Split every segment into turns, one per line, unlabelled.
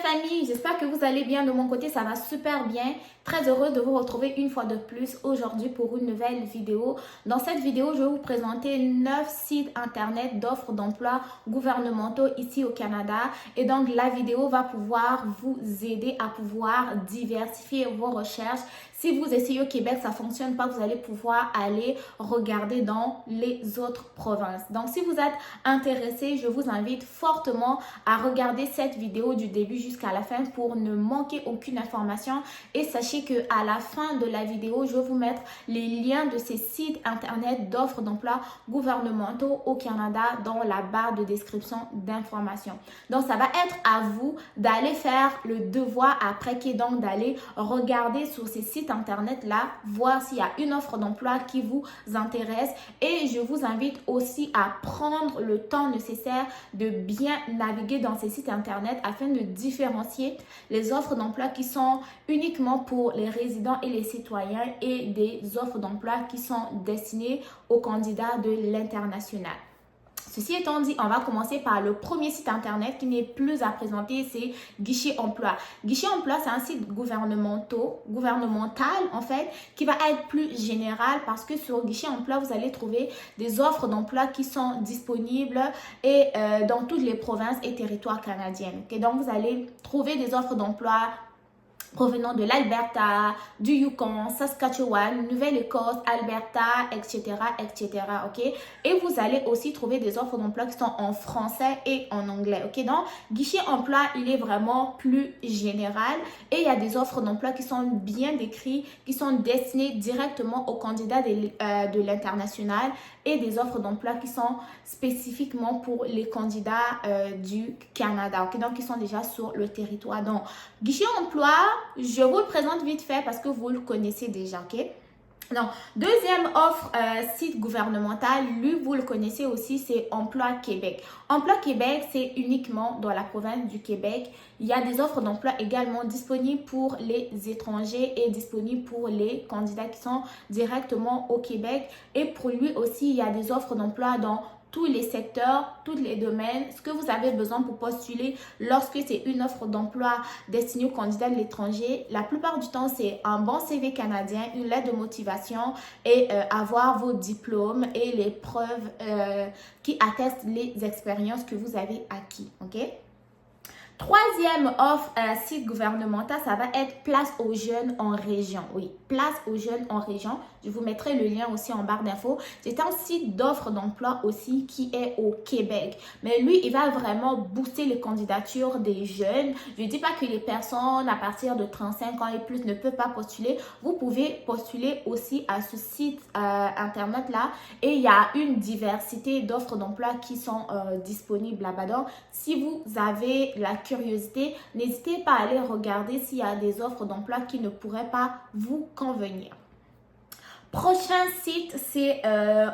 famille, j'espère que vous allez bien. De mon côté, ça va super bien. Très heureuse de vous retrouver une fois de plus aujourd'hui pour une nouvelle vidéo. Dans cette vidéo, je vais vous présenter 9 sites internet d'offres d'emploi gouvernementaux ici au Canada. Et donc, la vidéo va pouvoir vous aider à pouvoir diversifier vos recherches. Si vous essayez au Québec, ça ne fonctionne pas, vous allez pouvoir aller regarder dans les autres provinces. Donc, si vous êtes intéressé, je vous invite fortement à regarder cette vidéo du début jusqu'à la fin pour ne manquer aucune information. Et sachez que à la fin de la vidéo, je vais vous mettre les liens de ces sites internet d'offres d'emploi gouvernementaux au Canada dans la barre de description d'informations. Donc, ça va être à vous d'aller faire le devoir après, qui est donc d'aller regarder sur ces sites internet là, voir s'il y a une offre d'emploi qui vous intéresse. Et je vous invite aussi à prendre le temps nécessaire de bien naviguer dans ces sites internet afin de différencier les offres d'emploi qui sont uniquement pour les résidents et les citoyens et des offres d'emploi qui sont destinées aux candidats de l'international. Ceci étant dit, on va commencer par le premier site internet qui n'est plus à présenter, c'est Guichet Emploi. Guichet Emploi, c'est un site gouvernemental en fait, qui va être plus général parce que sur Guichet Emploi, vous allez trouver des offres d'emploi qui sont disponibles et dans toutes les provinces et territoires canadiens. Okay? Donc, vous allez trouver des offres d'emploi provenant de l'Alberta, du Yukon, Saskatchewan, Nouvelle-Écosse, Alberta, etc., etc., ok? Et vous allez aussi trouver des offres d'emploi qui sont en français et en anglais, ok? Donc, Guichet Emploi, il est vraiment plus général et il y a des offres d'emploi qui sont bien décrites, qui sont destinées directement aux candidats de l'international et des offres d'emploi qui sont spécifiquement pour les candidats du Canada, ok? Donc, qui sont déjà sur le territoire. Donc, Guichet Emploi, je vous le présente vite fait parce que vous le connaissez déjà, ok? Donc, deuxième offre site gouvernemental, lui, vous le connaissez aussi, c'est Emploi Québec. Emploi Québec, c'est uniquement dans la province du Québec. Il y a des offres d'emploi également disponibles pour les étrangers et disponibles pour les candidats qui sont directement au Québec. Et pour lui aussi, il y a des offres d'emploi dans tous les secteurs, tous les domaines, ce que vous avez besoin pour postuler lorsque c'est une offre d'emploi destinée aux candidats de l'étranger. La plupart du temps, c'est un bon CV canadien, une lettre de motivation et avoir vos diplômes et les preuves qui attestent les expériences que vous avez acquises, ok? Troisième offre site gouvernemental, ça va être Place aux jeunes en région. Oui, Place aux jeunes en région. Je vous mettrai le lien aussi en barre d'infos. C'est un site d'offre d'emploi aussi qui est au Québec. Mais lui, il va vraiment booster les candidatures des jeunes. Je ne dis pas que les personnes à partir de 35 ans et plus ne peuvent pas postuler. Vous pouvez postuler aussi à ce site internet-là. Et il y a une diversité d'offres d'emploi qui sont disponibles là-bas. Donc, si vous avez la curiosité, n'hésitez pas à aller regarder s'il y a des offres d'emploi qui ne pourraient pas vous convenir. Prochain site, c'est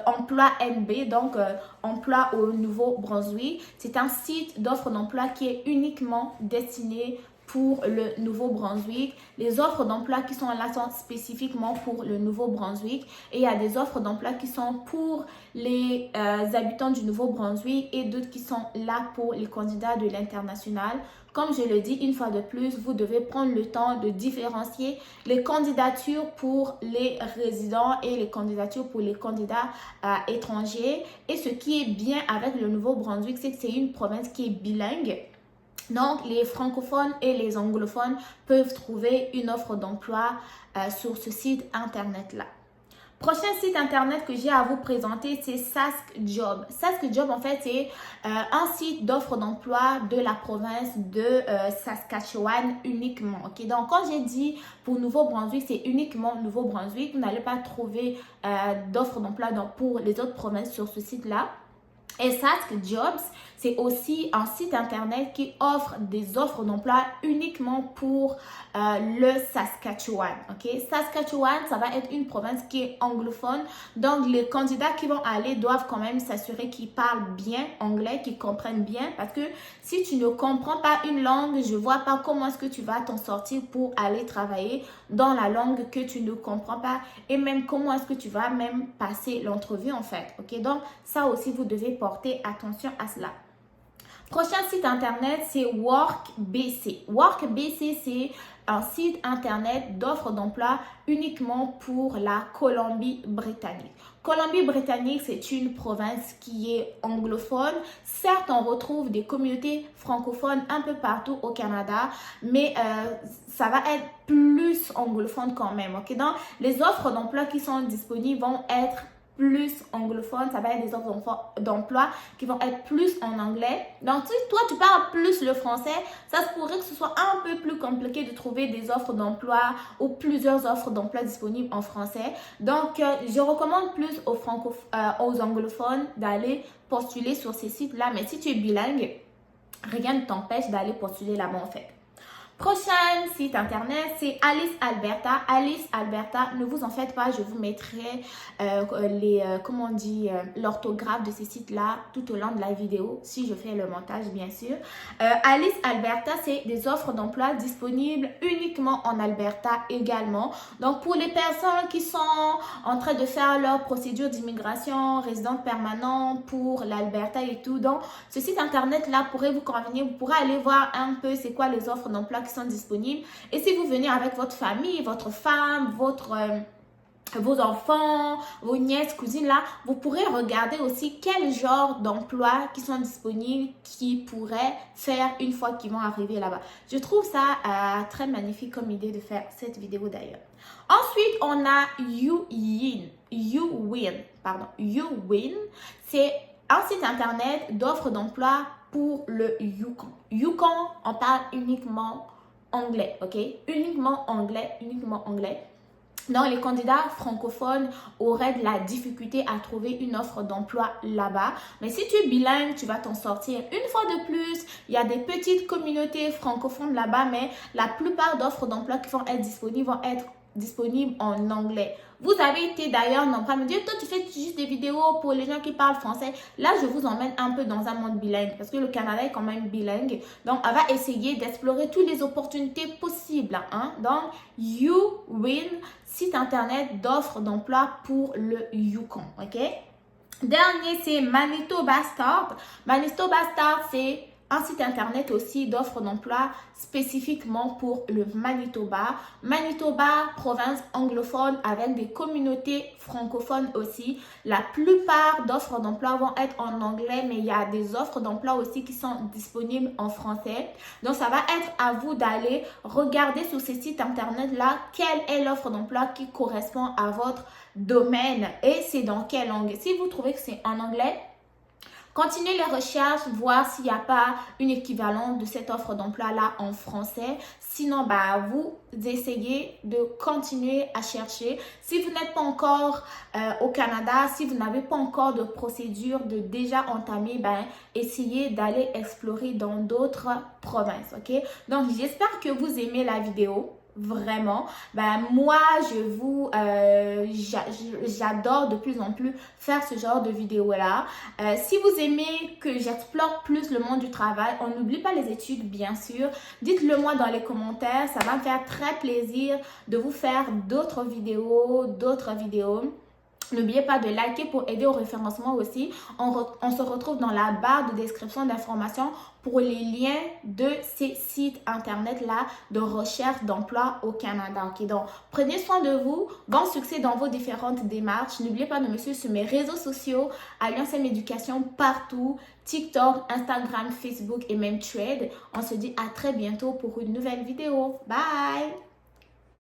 Emploi NB, donc Emploi au Nouveau-Brunswick. C'est un site d'offres d'emploi qui est uniquement destiné pour le Nouveau-Brunswick. Les offres d'emploi qui sont là sont spécifiquement pour le Nouveau-Brunswick et il y a des offres d'emploi qui sont pour les habitants du Nouveau-Brunswick et d'autres qui sont là pour les candidats de l'international. Comme je le dis une fois de plus, vous devez prendre le temps de différencier les candidatures pour les résidents et les candidatures pour les candidats étrangers. Et ce qui est bien avec le Nouveau-Brunswick, c'est que c'est une province qui est bilingue. Donc, les francophones et les anglophones peuvent trouver une offre d'emploi sur ce site internet-là. Prochain site internet que j'ai à vous présenter, c'est SaskJob. SaskJob, en fait, c'est un site d'offre d'emploi de la province de Saskatchewan uniquement. Okay? Donc, quand j'ai dit pour Nouveau-Brunswick, c'est uniquement Nouveau-Brunswick. Vous n'allez pas trouver d'offre d'emploi pour les autres provinces sur ce site-là. Et SaskJobs, c'est aussi un site internet qui offre des offres d'emploi uniquement pour le Saskatchewan. Okay? Saskatchewan, ça va être une province qui est anglophone. Donc, les candidats qui vont aller doivent quand même s'assurer qu'ils parlent bien anglais, qu'ils comprennent bien. Parce que si tu ne comprends pas une langue, je ne vois pas comment est-ce que tu vas t'en sortir pour aller travailler dans la langue que tu ne comprends pas. Et même comment est-ce que tu vas même passer l'entrevue en fait. Okay? Donc, ça aussi, vous devez porter attention à cela. Prochain site internet, c'est WorkBC. WorkBC, c'est un site internet d'offres d'emploi uniquement pour la Colombie-Britannique. Colombie-Britannique, c'est une province qui est anglophone. Certes, on retrouve des communautés francophones un peu partout au Canada, mais ça va être plus anglophone quand même. Okay? Donc, les offres d'emploi qui sont disponibles vont être plus anglophone, ça va être des offres d'emploi qui vont être plus en anglais. Donc, si toi, tu parles plus le français, ça se pourrait que ce soit un peu plus compliqué de trouver des offres d'emploi ou plusieurs offres d'emploi disponibles en français. Donc, je recommande plus aux anglophones d'aller postuler sur ces sites-là. Mais si tu es bilingue, rien ne t'empêche d'aller postuler là-bas en fait. Prochain site internet, c'est Alice Alberta. Alice Alberta, ne vous en faites pas, je vous mettrai l'orthographe de ces sites-là tout au long de la vidéo, si je fais le montage bien sûr. Alice Alberta, c'est des offres d'emploi disponibles uniquement en Alberta également. Donc pour les personnes qui sont en train de faire leur procédure d'immigration, résidence permanente pour l'Alberta et tout, donc ce site internet-là pourrait vous convenir. Vous pourrez aller voir un peu c'est quoi les offres d'emploi qui sont disponibles. Et si vous venez avec votre famille, votre femme, vos enfants, vos nièces, cousines là, vous pourrez regarder aussi quel genre d'emploi qui sont disponibles qui pourraient faire une fois qu'ils vont arriver là-bas. Je trouve ça très magnifique comme idée de faire cette vidéo d'ailleurs. Ensuite, on a YouWin. YouWin, c'est un site internet d'offres d'emploi pour le Yukon. Yukon, on parle uniquement anglais, ok? Uniquement anglais. Donc, les candidats francophones auraient de la difficulté à trouver une offre d'emploi là-bas. Mais si tu es bilingue, tu vas t'en sortir. Une fois de plus, il y a des petites communautés francophones là-bas, mais la plupart d'offres d'emploi qui vont être disponibles en anglais. Vous avez été d'ailleurs nombreux à me dire, toi tu fais juste des vidéos pour les gens qui parlent français. Là, je vous emmène un peu dans un monde bilingue parce que le Canada est quand même bilingue. Donc, on va essayer d'explorer toutes les opportunités possibles. Hein? Donc, YouWin, site internet d'offres d'emploi pour le Yukon. Ok? Dernier, c'est Manitoba Start. Manitoba Start, c'est un site internet aussi d'offres d'emploi spécifiquement pour le Manitoba. Manitoba, province anglophone avec des communautés francophones aussi. La plupart d'offres d'emploi vont être en anglais, mais il y a des offres d'emploi aussi qui sont disponibles en français. Donc, ça va être à vous d'aller regarder sur ces sites internet-là quelle est l'offre d'emploi qui correspond à votre domaine et c'est dans quelle langue. Si vous trouvez que c'est en anglais, continuez les recherches, voir s'il n'y a pas une équivalente de cette offre d'emploi-là en français. Sinon, vous essayez de continuer à chercher. Si vous n'êtes pas encore au Canada, si vous n'avez pas encore de procédure de déjà entamer, essayez d'aller explorer dans d'autres provinces. Ok? Donc, j'espère que vous aimez la vidéo. Vraiment, moi j'adore de plus en plus faire ce genre de vidéos là. Si vous aimez que j'explore plus le monde du travail, on n'oublie pas les études bien sûr. Dites-le moi dans les commentaires, ça va me faire très plaisir de vous faire d'autres vidéos. N'oubliez pas de liker pour aider au référencement aussi. On se retrouve dans la barre de description d'informations pour les liens de ces sites internet-là de recherche d'emploi au Canada. Okay? Donc, prenez soin de vous. Bon succès dans vos différentes démarches. N'oubliez pas de me suivre sur mes réseaux sociaux, Alliance M Éducation partout, TikTok, Instagram, Facebook et même Thread. On se dit à très bientôt pour une nouvelle vidéo. Bye!